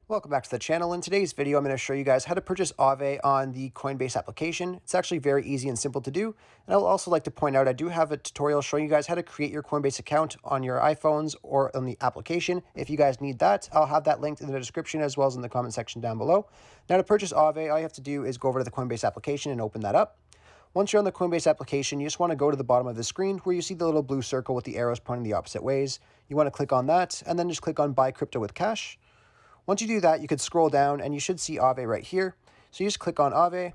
Welcome back to the channel. In today's video, I'm going to show you guys how to purchase Aave on the Coinbase application. It's actually very easy and simple to do. And I would also like to point out, I do have a tutorial showing you guys how to create your Coinbase account on your iPhones or on the application. If you guys need that, I'll have that linked in the description as well as in the comment section down below. Now to purchase Aave, all you have to do is go over to the Coinbase application and open that up. Once you're on the Coinbase application, you just want to go to the bottom of the screen where you see the little blue circle with the arrows pointing the opposite ways. You want to click on that and then just click on Buy Crypto with Cash. Once you do that, you could scroll down and you should see Aave right here. So you just click on Aave.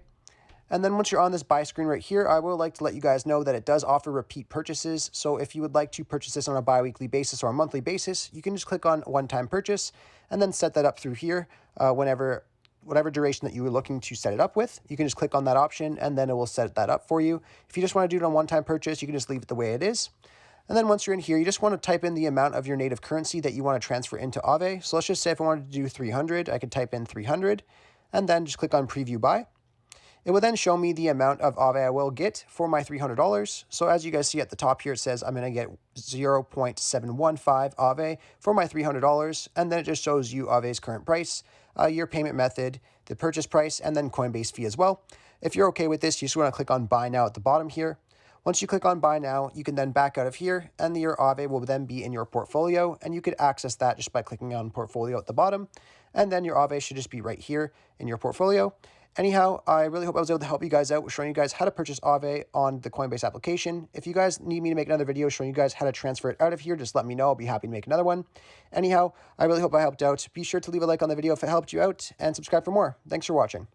And then once you're on this buy screen right here, I would like to let you guys know that it does offer repeat purchases. So if you would like to purchase this on a bi-weekly basis or a monthly basis, you can just click on one-time purchase and then set that up through here whatever duration that you were looking to set it up with. You can just click on that option and then it will set that up for you. If you just want to do it on one-time purchase, you can just leave it the way it is. And then once you're in here, you just want to type in the amount of your native currency that you want to transfer into Aave. So let's just say if I wanted to do 300, I could type in 300 and then just click on Preview Buy. It will then show me the amount of Aave I will get for my $300. So as you guys see at the top here, it says I'm going to get 0.715 Aave for my $300. And then it just shows you Aave's current price, your payment method, the purchase price, and then Coinbase fee as well. If you're okay with this, you just want to click on Buy Now at the bottom here. Once you click on Buy Now, you can then back out of here and your Aave will then be in your portfolio and you could access that just by clicking on Portfolio at the bottom. And then your Aave should just be right here in your portfolio. Anyhow, I really hope I was able to help you guys out with showing you guys how to purchase Aave on the Coinbase application. If you guys need me to make another video showing you guys how to transfer it out of here, just let me know. I'll be happy to make another one. Anyhow, I really hope I helped out. Be sure to leave a like on the video if it helped you out and subscribe for more. Thanks for watching.